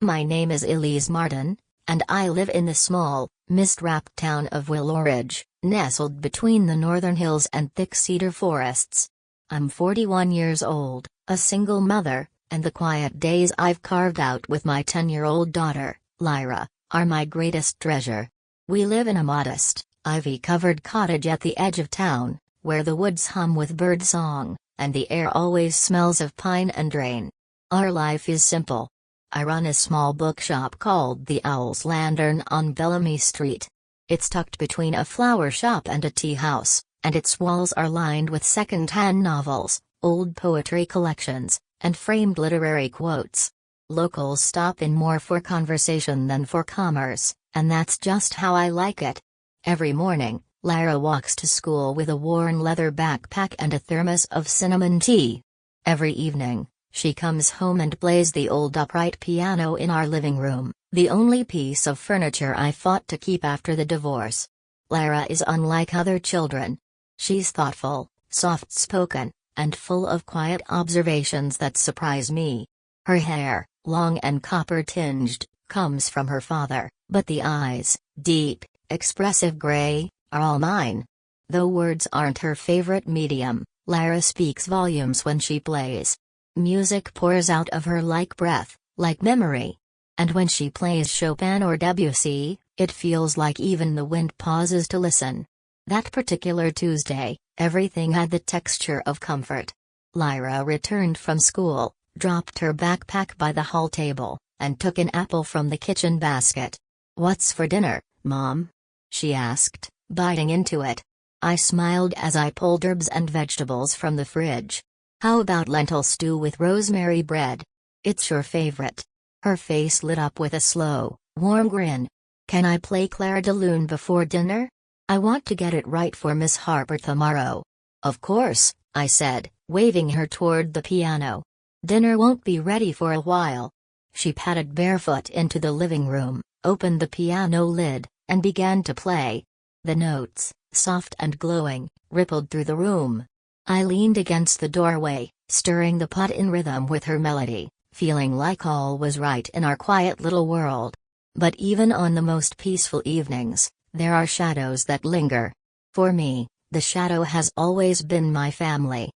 My name is Elise Martin, and I live in the small, mist-wrapped town of Willow Ridge, nestled between the northern hills and thick cedar forests. I'm 41 years old, a single mother, and the quiet days I've carved out with my 10-year-old daughter, Lyra, are my greatest treasure. We live in a modest, ivy-covered cottage at the edge of town, where the woods hum with bird song, and the air always smells of pine and rain. Our life is simple. I run a small bookshop called the Owl's Lantern on Bellamy Street. It's tucked between a flower shop and a tea house, and its walls are lined with second-hand novels, old poetry collections, and framed literary quotes. Locals stop in more for conversation than for commerce, and that's just how I like it. Every morning, Lyra walks to school with a worn leather backpack and a thermos of cinnamon tea. Every evening, she comes home and plays the old upright piano in our living room, the only piece of furniture I fought to keep after the divorce. Lyra is unlike other children. She's thoughtful, soft-spoken, and full of quiet observations that surprise me. Her hair, long and copper-tinged, comes from her father, but the eyes, deep, expressive gray, are all mine. Though words aren't her favorite medium, Lyra speaks volumes when she plays. Music pours out of her like breath, like memory. And when she plays Chopin or Debussy, it feels like even the wind pauses to listen. That particular Tuesday, everything had the texture of comfort. Lyra returned from school, dropped her backpack by the hall table, and took an apple from the kitchen basket. "What's for dinner, Mom?" she asked, biting into it. I smiled as I pulled herbs and vegetables from the fridge. "How about lentil stew with rosemary bread? It's your favorite." Her face lit up with a slow, warm grin. "Can I play Clair de Lune before dinner? I want to get it right for Miss Harper tomorrow." "Of course," I said, waving her toward the piano. "Dinner won't be ready for a while." She padded barefoot into the living room, opened the piano lid, and began to play. The notes, soft and glowing, rippled through the room. I leaned against the doorway, stirring the pot in rhythm with her melody, feeling like all was right in our quiet little world. But even on the most peaceful evenings, there are shadows that linger. For me, the shadow has always been my family.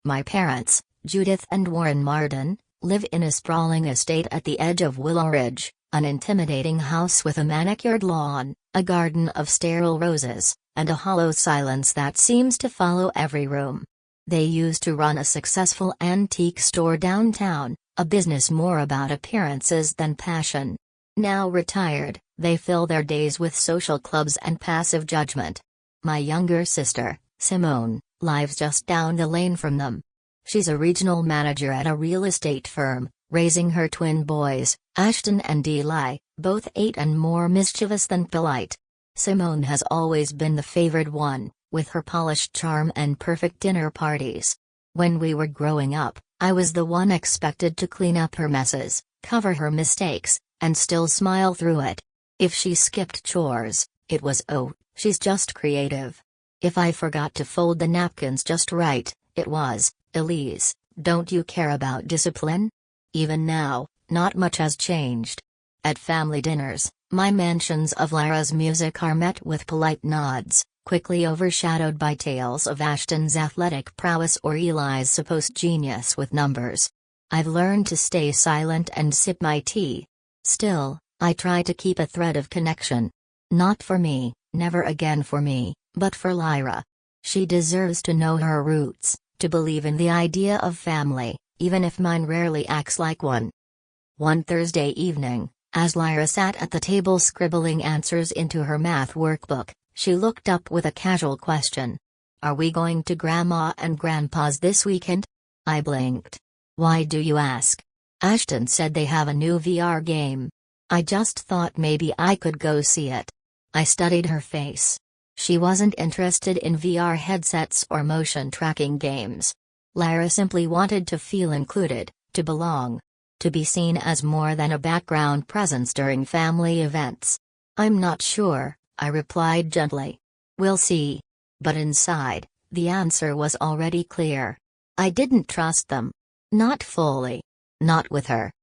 My parents, Judith and Warren Martin, live in a sprawling estate at the edge of Willow Ridge, an intimidating house with a manicured lawn, a garden of sterile roses, and a hollow silence that seems to follow every room. They used to run a successful antique store downtown, a business more about appearances than passion. Now retired, they fill their days with social clubs and passive judgment. My younger sister, Simone, lives just down the lane from them. She's a regional manager at a real estate firm, raising her twin boys, Ashton and Eli, both 8 and more mischievous than polite. Simone has always been the favored one, with her polished charm and perfect dinner parties. When we were growing up, I was the one expected to clean up her messes, cover her mistakes, and still smile through it. If she skipped chores, it was "oh, she's just creative." If I forgot to fold the napkins just right, it was, "Elise, don't you care about discipline?" Even now, not much has changed. At family dinners, my mentions of Lyra's music are met with polite nods, quickly overshadowed by tales of Ashton's athletic prowess or Eli's supposed genius with numbers. I've learned to stay silent and sip my tea. Still, I try to keep a thread of connection. Not for me, never again for me, but for Lyra. She deserves to know her roots, to believe in the idea of family, even if mine rarely acts like one. One Thursday evening, as Lyra sat at the table scribbling answers into her math workbook, she looked up with a casual question. "Are we going to Grandma and Grandpa's this weekend?" I blinked. "Why do you ask?" "Ashton said they have a new VR game. I just thought maybe I could go see it." I studied her face. She wasn't interested in VR headsets or motion tracking games. Lyra simply wanted to feel included, to belong. To be seen as more than a background presence during family events. "I'm not sure," I replied gently. "We'll see." But inside, the answer was already clear. I didn't trust them. Not fully. Not with her.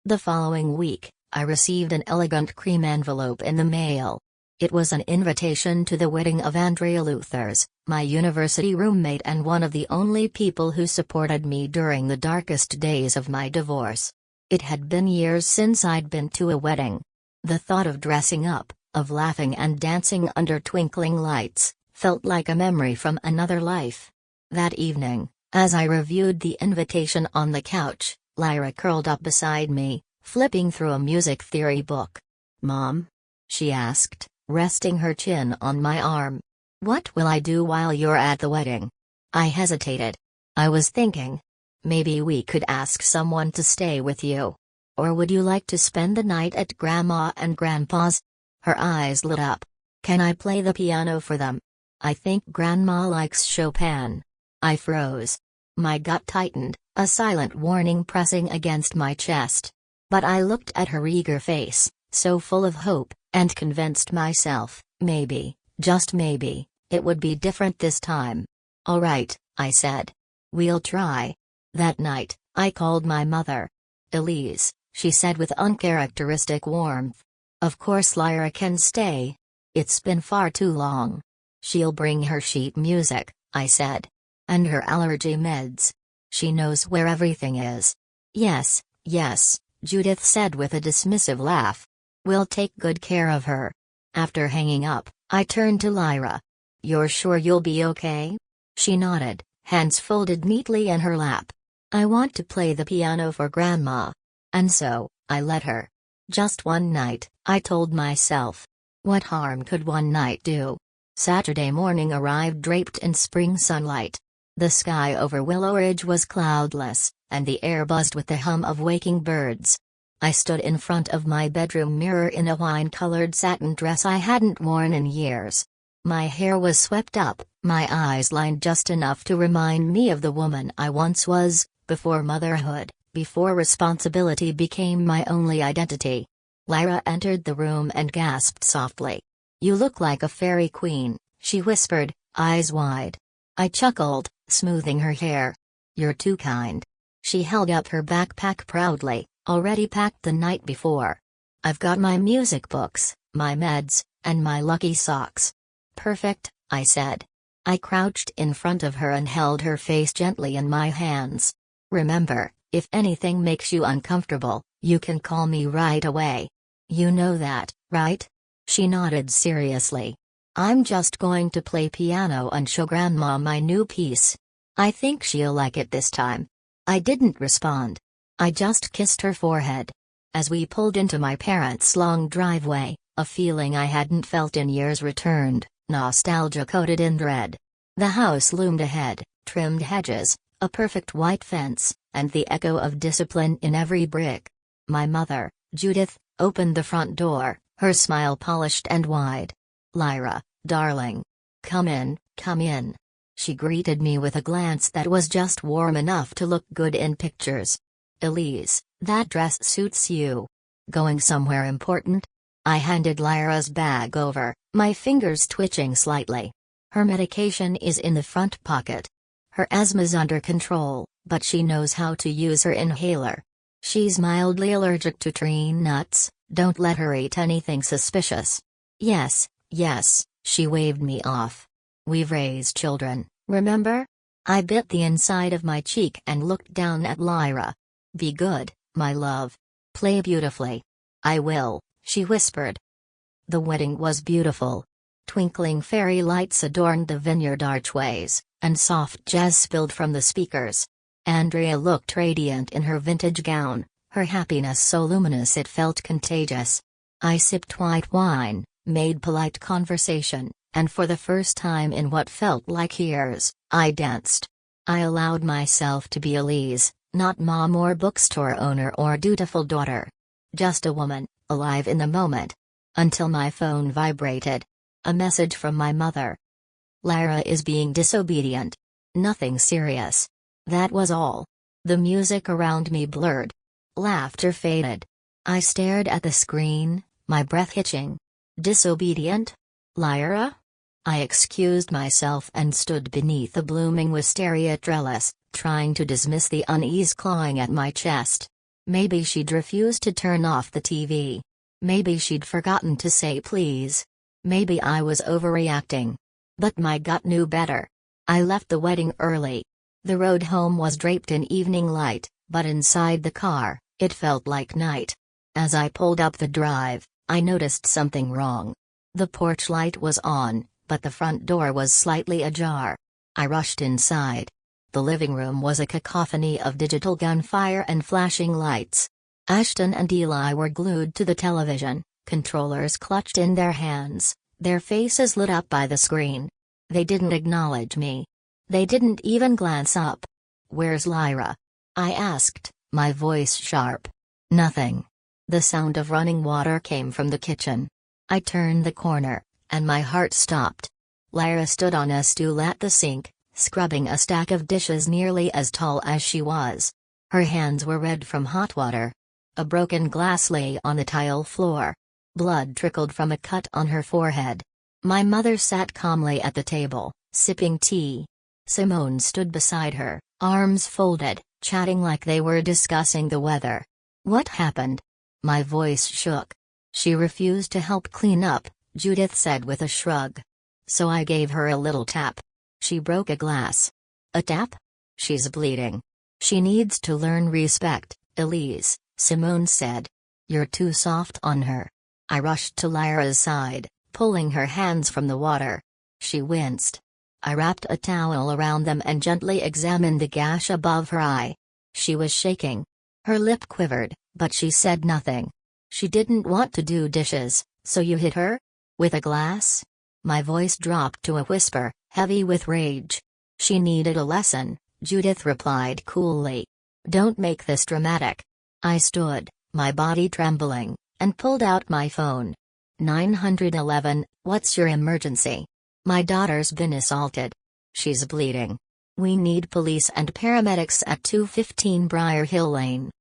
The following week, I received an elegant cream envelope in the mail. It was an invitation to the wedding of Andrea Luthers, my university roommate and one of the only people who supported me during the darkest days of my divorce. It had been years since I'd been to a wedding. The thought of dressing up, of laughing and dancing under twinkling lights, felt like a memory from another life. That evening, as I reviewed the invitation on the couch, Lyra curled up beside me, flipping through a music theory book. "Mom?" she asked, resting her chin on my arm. "What will I do while you're at the wedding?" I hesitated. "I was thinking. Maybe we could ask someone to stay with you. Or would you like to spend the night at Grandma and Grandpa's?" Her eyes lit up. "Can I play the piano for them? I think Grandma likes Chopin." I froze. My gut tightened, a silent warning pressing against my chest. But I looked at her eager face, so full of hope, and convinced myself, maybe, just maybe, it would be different this time. "All right," I said. "We'll try." That night, I called my mother. "Elise," she said with uncharacteristic warmth. "Of course Lyra can stay. It's been far too long." "She'll bring her sheet music," I said. "And her allergy meds. She knows where everything is." Yes, Judith said with a dismissive laugh. "We'll take good care of her." After hanging up, I turned to Lyra. "You're sure you'll be okay?" She nodded, hands folded neatly in her lap. "I want to play the piano for Grandma." And so, I let her. Just one night, I told myself. What harm could one night do? Saturday morning arrived draped in spring sunlight. The sky over Willow Ridge was cloudless, and the air buzzed with the hum of waking birds. I stood in front of my bedroom mirror in a wine-colored satin dress I hadn't worn in years. My hair was swept up, my eyes lined just enough to remind me of the woman I once was, before motherhood, before responsibility became my only identity. Lyra entered the room and gasped softly. "You look like a fairy queen," she whispered, eyes wide. I chuckled, smoothing her hair. "You're too kind." She held up her backpack proudly, already packed the night before. "I've got my music books, my meds, and my lucky socks." "Perfect," I said. I crouched in front of her and held her face gently in my hands. "Remember, if anything makes you uncomfortable, you can call me right away. You know that, right?" She nodded seriously. "I'm just going to play piano and show Grandma my new piece. I think she'll like it this time." I didn't respond. I just kissed her forehead. As we pulled into my parents' long driveway, a feeling I hadn't felt in years returned, nostalgia coated in dread. The house loomed ahead, trimmed hedges, a perfect white fence, and the echo of discipline in every brick. My mother, Judith, opened the front door, her smile polished and wide. "Lyra, darling. Come in, come in." She greeted me with a glance that was just warm enough to look good in pictures. "Elise, that dress suits you. Going somewhere important?" I handed Lyra's bag over, my fingers twitching slightly. "Her medication is in the front pocket. Her asthma's under control, but she knows how to use her inhaler. She's mildly allergic to tree nuts, don't let her eat anything suspicious." Yes, she waved me off. "We've raised children, remember?" I bit the inside of my cheek and looked down at Lyra. "Be good, my love. Play beautifully." "I will," she whispered. The wedding was beautiful. Twinkling fairy lights adorned the vineyard archways, and soft jazz spilled from the speakers. Andrea looked radiant in her vintage gown, her happiness so luminous it felt contagious. I sipped white wine, made polite conversation, and for the first time in what felt like years, I danced. I allowed myself to be Elise, not mom or bookstore owner or dutiful daughter. Just a woman, alive in the moment. Until my phone vibrated. A message from my mother. "Lyra is being disobedient. Nothing serious." That was all. The music around me blurred. Laughter faded. I stared at the screen, my breath hitching. Disobedient? Lyra? I excused myself and stood beneath the blooming wisteria trellis, trying to dismiss the unease clawing at my chest. Maybe she'd refused to turn off the TV. Maybe she'd forgotten to say please. Maybe I was overreacting. But my gut knew better. I left the wedding early. The road home was draped in evening light, but inside the car, it felt like night. As I pulled up the drive, I noticed something wrong. The porch light was on, but the front door was slightly ajar. I rushed inside. The living room was a cacophony of digital gunfire and flashing lights. Ashton and Eli were glued to the television, controllers clutched in their hands, their faces lit up by the screen. They didn't acknowledge me. They didn't even glance up. "Where's Lyra?" I asked, my voice sharp. Nothing. The sound of running water came from the kitchen. I turned the corner, and my heart stopped. Lyra stood on a stool at the sink, scrubbing a stack of dishes nearly as tall as she was. Her hands were red from hot water. A broken glass lay on the tile floor. Blood trickled from a cut on her forehead. My mother sat calmly at the table, sipping tea. Simone stood beside her, arms folded, chatting like they were discussing the weather. "What happened?" My voice shook. "She refused to help clean up," Judith said with a shrug. "So I gave her a little tap. She broke a glass." "A tap?" "She's bleeding. She needs to learn respect, Elise," Simone said. "You're too soft on her." I rushed to Lyra's side, pulling her hands from the water. She winced. I wrapped a towel around them and gently examined the gash above her eye. She was shaking. Her lip quivered, but she said nothing. "She didn't want to do dishes, so you hit her? With a glass?" My voice dropped to a whisper, heavy with rage. "She needed a lesson," Judith replied coolly. "Don't make this dramatic." I stood, my body trembling, and pulled out my phone. 911, "What's your emergency?" "My daughter's been assaulted. She's bleeding. We need police and paramedics at 215 Briar Hill Lane."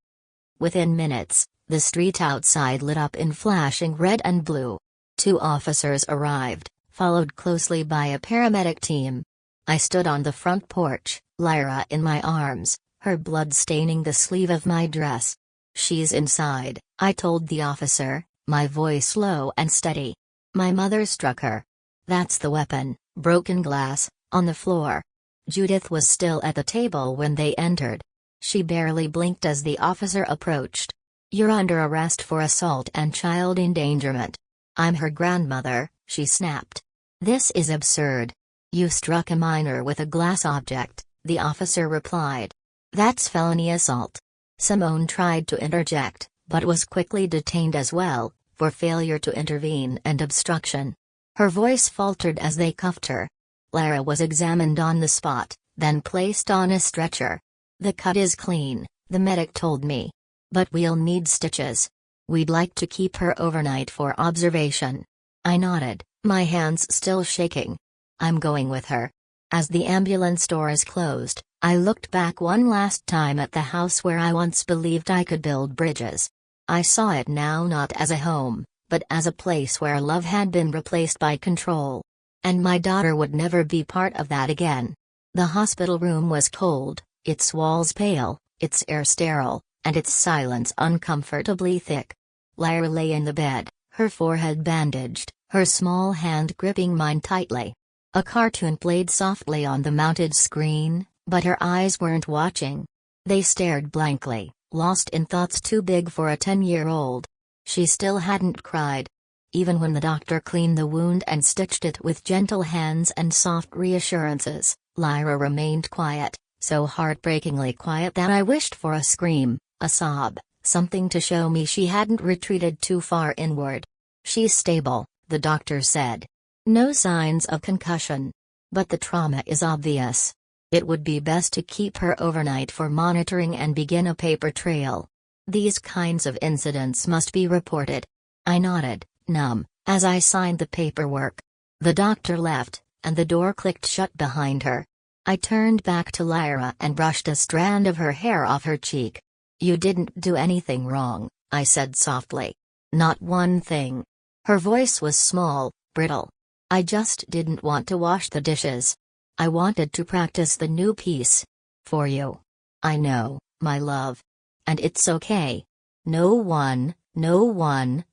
Within minutes, the street outside lit up in flashing red and blue. 2 officers arrived, followed closely by a paramedic team. I stood on the front porch, Lyra in my arms, her blood staining the sleeve of my dress. "She's inside," I told the officer, my voice low and steady. "My mother struck her." "That's the weapon, broken glass, on the floor." Judith was still at the table when they entered. She barely blinked as the officer approached. "You're under arrest for assault and child endangerment." "I'm her grandmother," she snapped. "This is absurd." "You struck a minor with a glass object," the officer replied. "That's felony assault." Simone tried to interject, but was quickly detained as well, for failure to intervene and obstruction. Her voice faltered as they cuffed her. Lyra was examined on the spot, then placed on a stretcher. "The cut is clean," the medic told me. "But we'll need stitches. We'd like to keep her overnight for observation." I nodded, my hands still shaking. "I'm going with her." As the ambulance doors closed, I looked back one last time at the house where I once believed I could build bridges. I saw it now not as a home, but as a place where love had been replaced by control. And my daughter would never be part of that again. The hospital room was cold, its walls pale, its air sterile, and its silence uncomfortably thick. Lyra lay in the bed, her forehead bandaged, her small hand gripping mine tightly. A cartoon played softly on the mounted screen, but her eyes weren't watching. They stared blankly, lost in thoughts too big for a 10-year-old. She still hadn't cried. Even when the doctor cleaned the wound and stitched it with gentle hands and soft reassurances, Lyra remained quiet, so heartbreakingly quiet that I wished for a scream, a sob, something to show me she hadn't retreated too far inward. "She's stable," the doctor said. "No signs of concussion. But the trauma is obvious. It would be best to keep her overnight for monitoring and begin a paper trail. These kinds of incidents must be reported." I nodded, numb, as I signed the paperwork. The doctor left, and the door clicked shut behind her. I turned back to Lyra and brushed a strand of her hair off her cheek. "You didn't do anything wrong," I said softly. "Not one thing." Her voice was small, brittle. "I just didn't want to wash the dishes. I wanted to practice the new piece. For you. I know, my love." And it's okay. No one,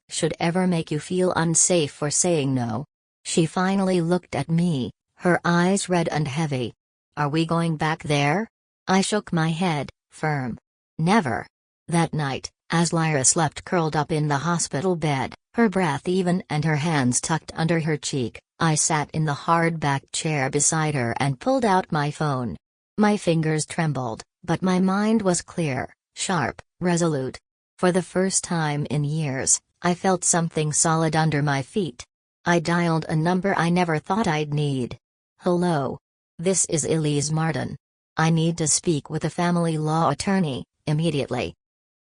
should ever make you feel unsafe for saying no. She finally looked at me, her eyes red and heavy. Are we going back there? I shook my head, firm. Never. That night, as Lyra slept curled up in the hospital bed, her breath even and her hands tucked under her cheek, I sat in the hardback chair beside her and pulled out my phone. My fingers trembled, but my mind was clear, sharp, resolute. For the first time in years, I felt something solid under my feet. I dialed a number I never thought I'd need. Hello. This is Elise Martin. I need to speak with a family law attorney, immediately.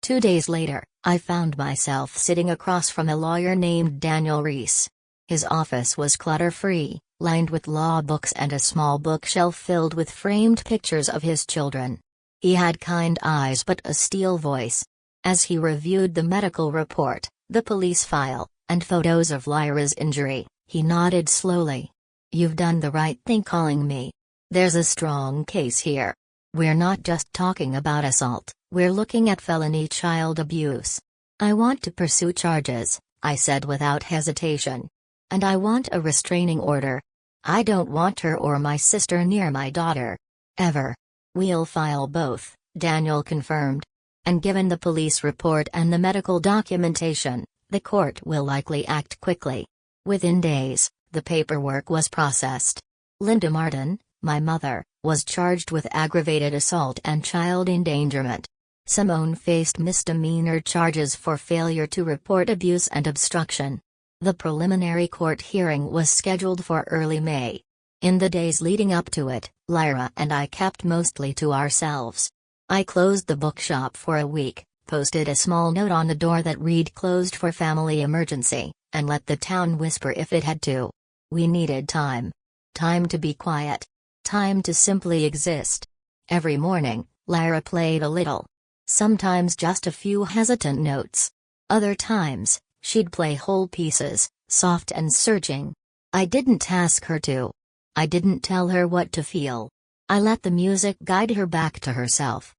2 days later, I found myself sitting across from a lawyer named Daniel Reese. His office was clutter-free, lined with law books and a small bookshelf filled with framed pictures of his children. He had kind eyes but a steel voice. As he reviewed the medical report, the police file, and photos of Lyra's injury, he nodded slowly. You've done the right thing calling me. There's a strong case here. We're not just talking about assault, we're looking at felony child abuse. I want to pursue charges, I said without hesitation. And I want a restraining order. I don't want her or my sister near my daughter. Ever. We'll file both, Daniel confirmed. And given the police report and the medical documentation, the court will likely act quickly. Within days, the paperwork was processed. Linda Martin, my mother, was charged with aggravated assault and child endangerment. Simone faced misdemeanor charges for failure to report abuse and obstruction. The preliminary court hearing was scheduled for early May. In the days leading up to it, Lyra and I kept mostly to ourselves. I closed the bookshop for a week, posted a small note on the door that read "Closed for family emergency," and let the town whisper if it had to. We needed time. Time to be quiet. Time to simply exist. Every morning, Lyra played a little. Sometimes just a few hesitant notes. Other times, she'd play whole pieces, soft and searching. I didn't ask her to. I didn't tell her what to feel. I let the music guide her back to herself.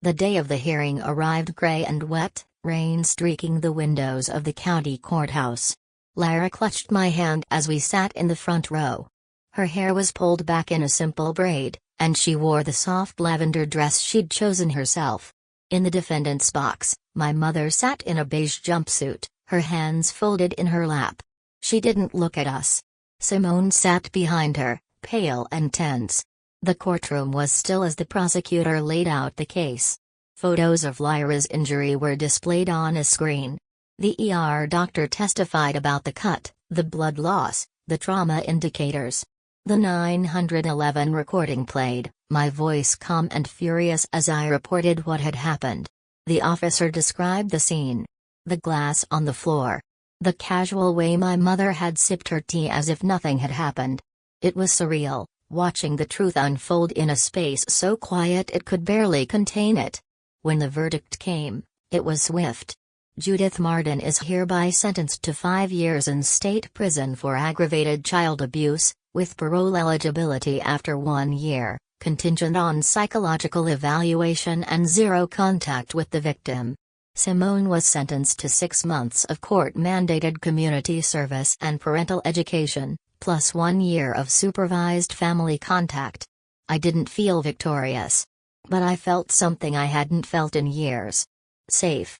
The day of the hearing arrived gray and wet, rain streaking the windows of the county courthouse. Lyra clutched my hand as we sat in the front row. Her hair was pulled back in a simple braid, and she wore the soft lavender dress she'd chosen herself. In the defendant's box, my mother sat in a beige jumpsuit, her hands folded in her lap. She didn't look at us. Simone sat behind her, pale and tense. The courtroom was still as the prosecutor laid out the case. Photos of Lyra's injury were displayed on a screen. The ER doctor testified about the cut, the blood loss, the trauma indicators. The 911 recording played, my voice calm and furious as I reported what had happened. The officer described the scene. The glass on the floor. The casual way my mother had sipped her tea as if nothing had happened. It was surreal, watching the truth unfold in a space so quiet it could barely contain it. When the verdict came, it was swift. Judith Martin is hereby sentenced to 5 years in state prison for aggravated child abuse, with parole eligibility after 1 year, contingent on psychological evaluation and zero contact with the victim. Simone was sentenced to 6 months of court-mandated community service and parental education, plus 1 year of supervised family contact. I didn't feel victorious. But I felt something I hadn't felt in years. Safe.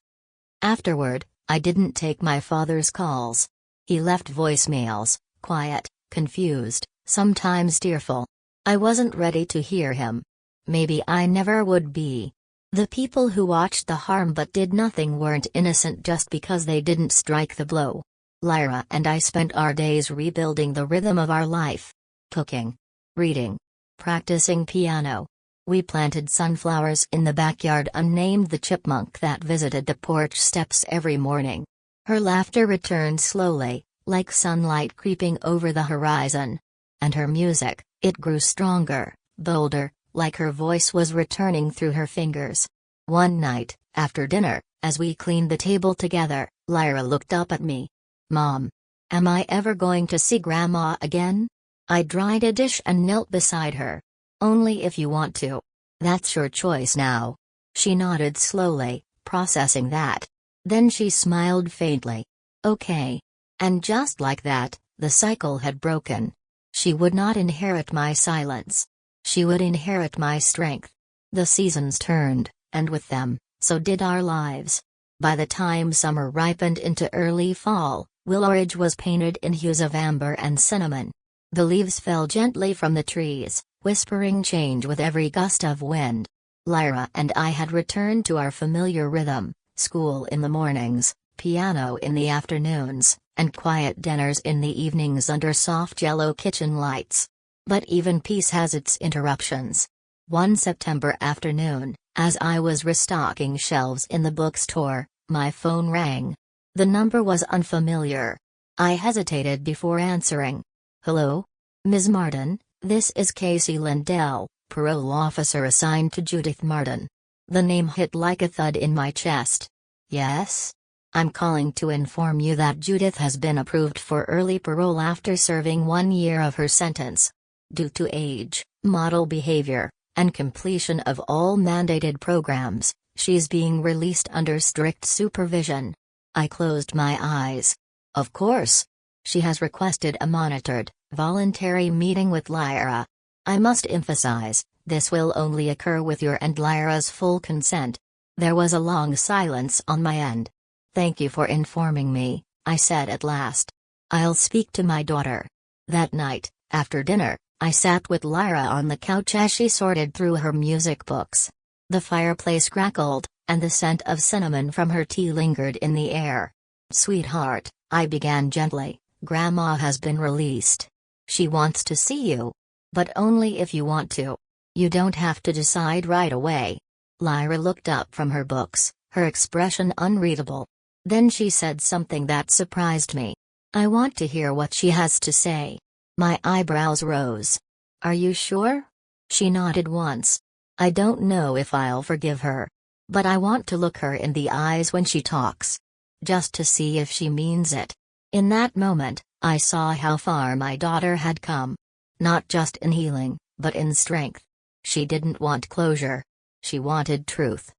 Afterward, I didn't take my father's calls. He left voicemails, quiet, confused, sometimes tearful. I wasn't ready to hear him. Maybe I never would be. The people who watched the harm but did nothing weren't innocent just because they didn't strike the blow. Lyra and I spent our days rebuilding the rhythm of our life. Cooking. Reading. Practicing piano. We planted sunflowers in the backyard and named the chipmunk that visited the porch steps every morning. Her laughter returned slowly, like sunlight creeping over the horizon. And her music, it grew stronger, bolder, like her voice was returning through her fingers. One night, after dinner, as we cleaned the table together, Lyra looked up at me. "Mom. Am I ever going to see Grandma again?" I dried a dish and knelt beside her. "Only if you want to. That's your choice now." She nodded slowly, processing that. Then she smiled faintly. Okay. And just like that, the cycle had broken. She would not inherit my silence. She would inherit my strength. The seasons turned, and with them, so did our lives. By the time summer ripened into early fall, Willowridge was painted in hues of amber and cinnamon. The leaves fell gently from the trees, whispering change with every gust of wind. Lyra and I had returned to our familiar rhythm: school in the mornings, piano in the afternoons, and quiet dinners in the evenings under soft yellow kitchen lights. But even peace has its interruptions. One September afternoon, as I was restocking shelves in the bookstore, my phone rang. The number was unfamiliar. I hesitated before answering. Hello? Ms. Martin, this is Casey Lindell, parole officer assigned to Judith Martin. The name hit like a thud in my chest. Yes? I'm calling to inform you that Judith has been approved for early parole after serving 1 year of her sentence. Due to age, model behavior, and completion of all mandated programs, she's being released under strict supervision. I closed my eyes. Of course. She has requested a monitored, voluntary meeting with Lyra. I must emphasize, this will only occur with your and Lyra's full consent. There was a long silence on my end. Thank you for informing me, I said at last. I'll speak to my daughter. That night, after dinner, I sat with Lyra on the couch as she sorted through her music books. The fireplace crackled, and the scent of cinnamon from her tea lingered in the air. Sweetheart, I began gently, Grandma has been released. She wants to see you. But only if you want to. You don't have to decide right away. Lyra looked up from her books, her expression unreadable. Then she said something that surprised me. I want to hear what she has to say. My eyebrows rose. Are you sure? She nodded once. I don't know if I'll forgive her. But I want to look her in the eyes when she talks. Just to see if she means it. In that moment, I saw how far my daughter had come. Not just in healing, but in strength. She didn't want closure. She wanted truth.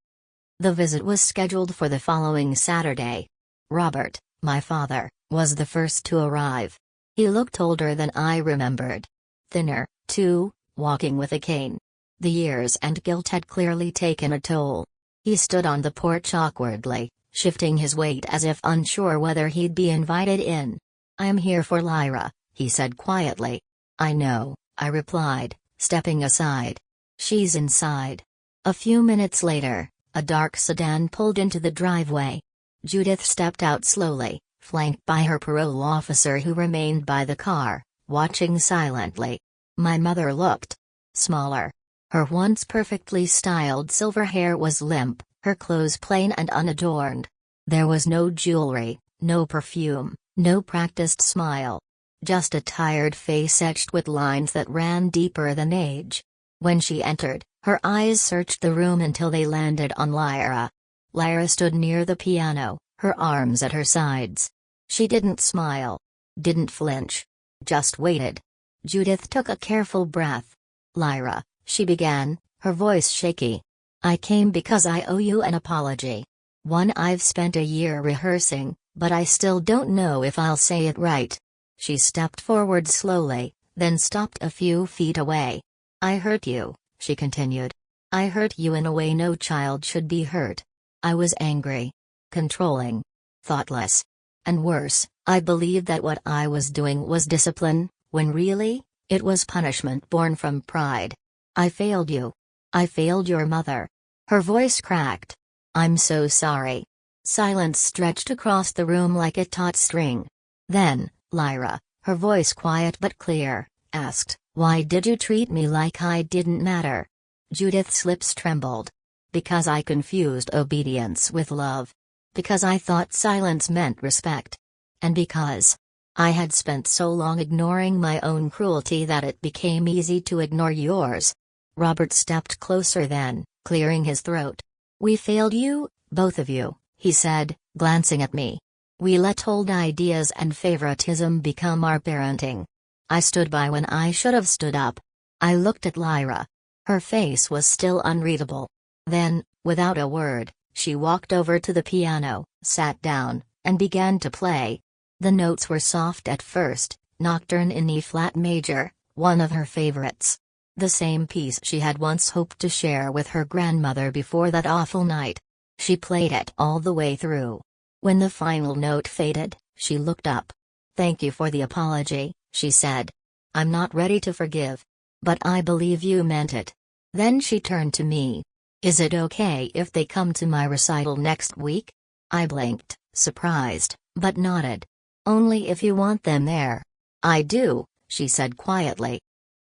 The visit was scheduled for the following Saturday. Robert, my father, was the first to arrive. He looked older than I remembered. Thinner, too, walking with a cane. The years and guilt had clearly taken a toll. He stood on the porch awkwardly, shifting his weight as if unsure whether he'd be invited in. I'm here for Lyra, he said quietly. I know, I replied, stepping aside. She's inside. A few minutes later, a dark sedan pulled into the driveway. Judith stepped out slowly, flanked by her parole officer who remained by the car, watching silently. My mother looked smaller. Her once perfectly styled silver hair was limp, her clothes plain and unadorned. There was no jewelry, no perfume, no practiced smile. Just a tired face etched with lines that ran deeper than age. When she entered, her eyes searched the room until they landed on Lyra. Lyra stood near the piano, her arms at her sides. She didn't smile. Didn't flinch. Just waited. Judith took a careful breath. Lyra, she began, her voice shaky. I came because I owe you an apology. One I've spent a year rehearsing, but I still don't know if I'll say it right. She stepped forward slowly, then stopped a few feet away. I hurt you, she continued. I hurt you in a way no child should be hurt. I was angry. Controlling. Thoughtless. And worse, I believed that what I was doing was discipline, when really, it was punishment born from pride. I failed you. I failed your mother. Her voice cracked. I'm so sorry. Silence stretched across the room like a taut string. Then, Lyra, her voice quiet but clear, asked, why did you treat me like I didn't matter? Judith's lips trembled. Because I confused obedience with love. Because I thought silence meant respect. And because I had spent so long ignoring my own cruelty that it became easy to ignore yours. Robert stepped closer then, clearing his throat. We failed you, both of you, he said, glancing at me. We let old ideas and favoritism become our parenting. I stood by when I should have stood up. I looked at Lyra. Her face was still unreadable. Then, Without a word, she walked over to the piano, sat down, and began to play. The notes were soft at first, Nocturne in E-flat major, one of her favorites. The same piece she had once hoped to share with her grandmother before that awful night. She played it all the way through. When the final note faded, she looked up. "Thank you for the apology," she said. "I'm not ready to forgive. But I believe you meant it." Then she turned to me. "Is it okay if they come to my recital next week?" I blinked, surprised, but nodded. "Only if you want them there." "I do," she said quietly.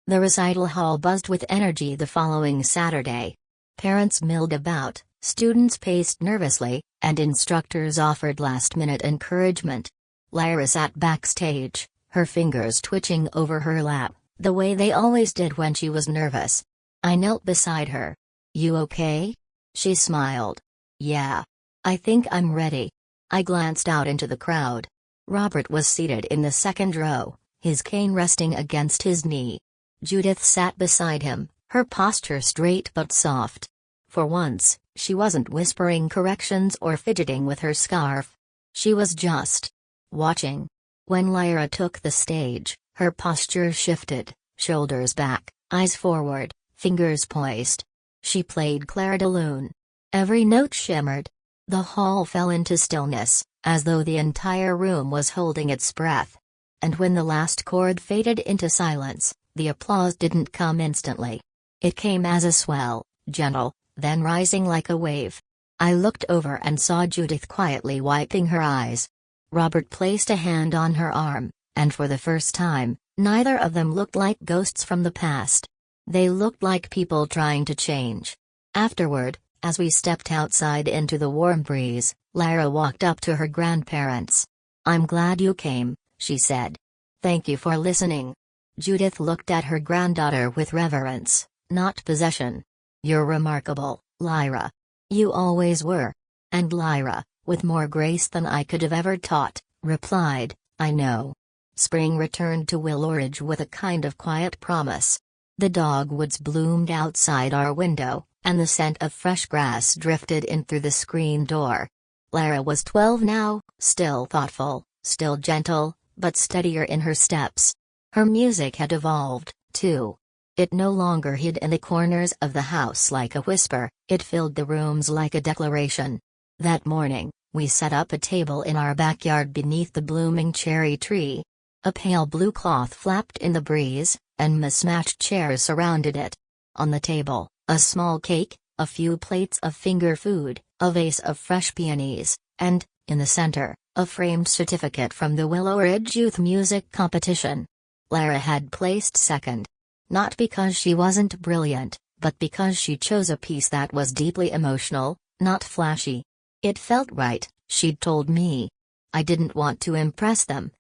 The recital hall buzzed with energy the following Saturday. Parents milled about, students paced nervously, and instructors offered last-minute encouragement. Lyra sat backstage, her fingers twitching over her lap, the way they always did when she was nervous. I knelt beside her. "You okay?" She smiled. "Yeah. I think I'm ready." I glanced out into the crowd. Robert was seated in the second row, his cane resting against his knee. Judith sat beside him, her posture straight but soft. For once, she wasn't whispering corrections or fidgeting with her scarf. She was just watching. When Lyra took the stage, her posture shifted, shoulders back, eyes forward, fingers poised. She played Clair de Lune. Every note shimmered. The hall fell into stillness, as though the entire room was holding its breath. And when the last chord faded into silence, the applause didn't come instantly. It came as a swell, gentle, then rising like a wave. I looked over and saw Judith quietly wiping her eyes. Robert placed a hand on her arm, and for the first time, neither of them looked like ghosts from the past. They looked like people trying to change. Afterward, as we stepped outside into the warm breeze, Lyra walked up to her grandparents. "I'm glad you came," she said. "Thank you for listening." Judith looked at her granddaughter with reverence, not possession. "You're remarkable, Lyra. You always were." And Lyra, with more grace than I could have ever taught, replied, "I know." Spring returned to Willoridge with a kind of quiet promise. The dogwoods bloomed outside our window, and the scent of fresh grass drifted in through the screen door. Lyra was 12 now, still thoughtful, still gentle, but steadier in her steps. Her music had evolved, too. It no longer hid in the corners of the house like a whisper, it filled the rooms like a declaration. That morning, we set up a table in our backyard beneath the blooming cherry tree. A pale blue cloth flapped in the breeze, and mismatched chairs surrounded it. On the table, a small cake, a few plates of finger food, a vase of fresh peonies, and, in the center, a framed certificate from the Willoridge Youth Music Competition. Lyra had placed second. Not because she wasn't brilliant, but because she chose a piece that was deeply emotional, not flashy. It felt right, she'd told me. I didn't want to impress them.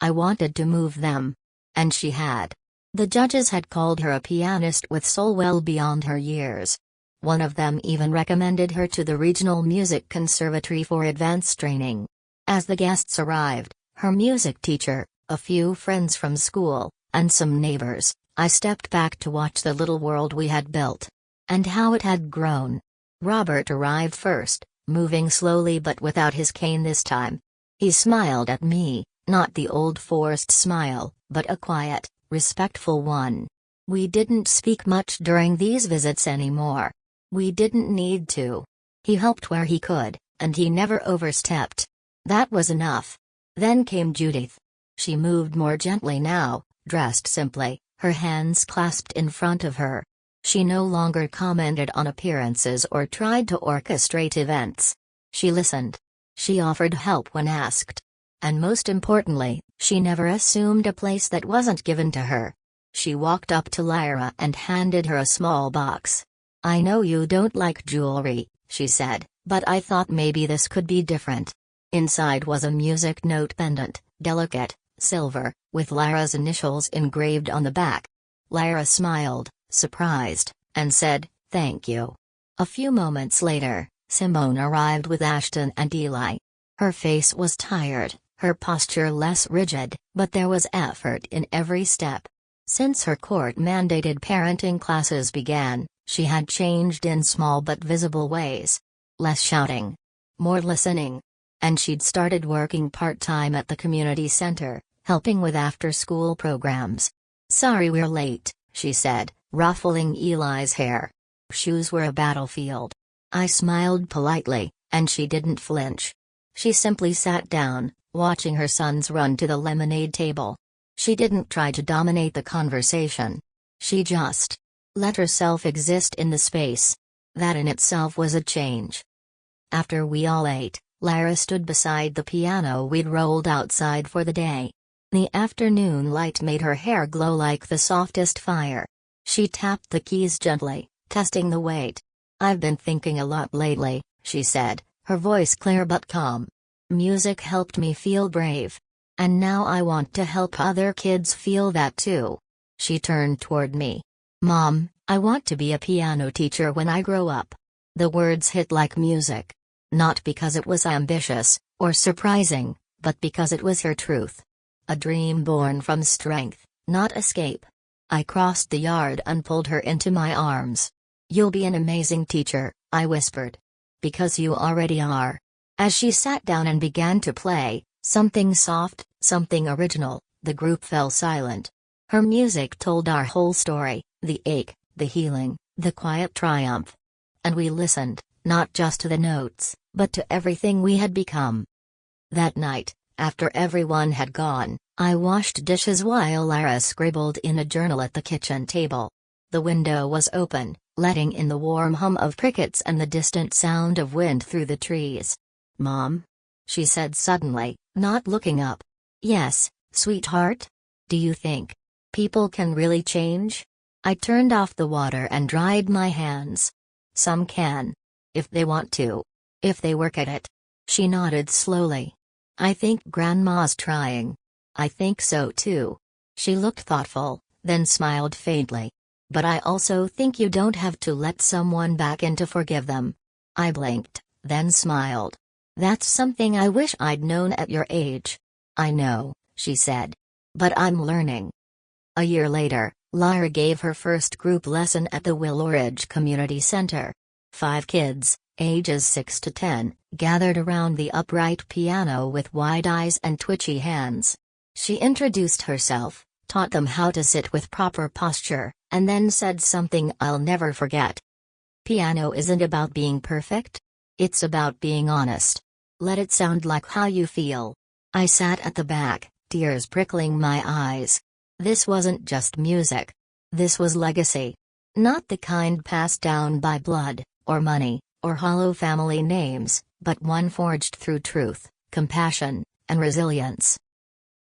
I wanted to move them. And she had. The judges had called her a pianist with soul well beyond her years. One of them even recommended her to the Regional Music Conservatory for advanced training. As the guests arrived, her music teacher, a few friends from school, and some neighbors, I stepped back to watch the little world we had built. And how it had grown. Robert arrived first, moving slowly but without his cane this time. He smiled at me, not the old forced smile, but a quiet, respectful one. We didn't speak much during these visits anymore. We didn't need to. He helped where he could, and he never overstepped. That was enough. Then came Judith. She moved more gently now, dressed simply, her hands clasped in front of her. She no longer commented on appearances or tried to orchestrate events. She listened. She offered help when asked. And most importantly, she never assumed a place that wasn't given to her. She walked up to Lyra and handed her a small box. "I know you don't like jewelry," she said, "but I thought maybe this could be different." Inside was a music note pendant, delicate, silver, with Lyra's initials engraved on the back. Lyra smiled, surprised, and said, "Thank you." A few moments later, Simone arrived with Ashton and Eli. Her face was tired, her posture less rigid, but there was effort in every step. Since her court-mandated parenting classes began, She had changed in small but visible ways. Less shouting. More listening. And she'd started working part-time at the community center, helping with after-school programs. "Sorry we're late," she said, ruffling Eli's hair. Shoes were a battlefield. I smiled politely, and she didn't flinch. She simply sat down, watching her sons run to the lemonade table. She didn't try to dominate the conversation. She just let herself exist in the space. That in itself was a change. After we all ate, Lyra stood beside the piano we'd rolled outside for the day. The afternoon light made her hair glow like the softest fire. She tapped the keys gently, testing the weight. "I've been thinking a lot lately," she said, her voice clear but calm. "Music helped me feel brave. And now I want to help other kids feel that too." She turned toward me. "Mom, I want to be a piano teacher when I grow up." The words hit like music. Not because it was ambitious, or surprising, but because it was her truth. A dream born from strength, not escape. I crossed the yard and pulled her into my arms. "You'll be an amazing teacher," I whispered. "Because you already are." As she sat down and began to play, something soft, something original, the group fell silent. Her music told our whole story, the ache, the healing, the quiet triumph. And we listened, not just to the notes, but to everything we had become. That night, after everyone had gone, I washed dishes while Lyra scribbled in a journal at the kitchen table. The window was open, letting in the warm hum of crickets and the distant sound of wind through the trees. "Mom?" she said suddenly, not looking up. "Yes, sweetheart? Do you think people can really change?" I turned off the water and dried my hands. "Some can. If they want to. If they work at it." She nodded slowly. "I think Grandma's trying." "I think so too." She looked thoughtful, then smiled faintly. "But I also think you don't have to let someone back in to forgive them." I blinked, then smiled. "That's something I wish I'd known at your age." "I know," she said. "But I'm learning." A year later, Lyra gave her first group lesson at the Willow Ridge Community Center. 5 kids, ages 6 to 10, gathered around the upright piano with wide eyes and twitchy hands. She introduced herself, taught them how to sit with proper posture, and then said something I'll never forget. "Piano isn't about being perfect. It's about being honest. Let it sound like how you feel." I sat at the back, tears prickling my eyes. This wasn't just music. This was legacy. Not the kind passed down by blood, or money, or hollow family names, but one forged through truth, compassion, and resilience.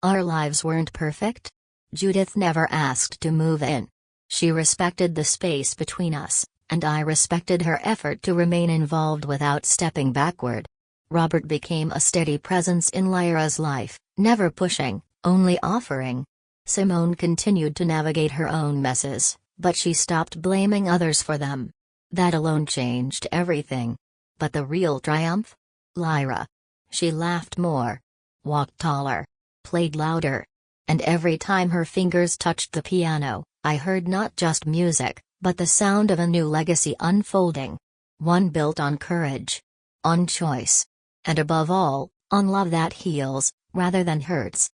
Our lives weren't perfect. Judith never asked to move in. She respected the space between us, and I respected her effort to remain involved without stepping backward. Robert became a steady presence in Lyra's life, never pushing, only offering. Simone continued to navigate her own messes, but she stopped blaming others for them. That alone changed everything. But the real triumph? Lyra. She laughed more, walked taller, played louder. And every time her fingers touched the piano, I heard not just music, but the sound of a new legacy unfolding. One built on courage, on choice, and above all, on love that heals, rather than hurts.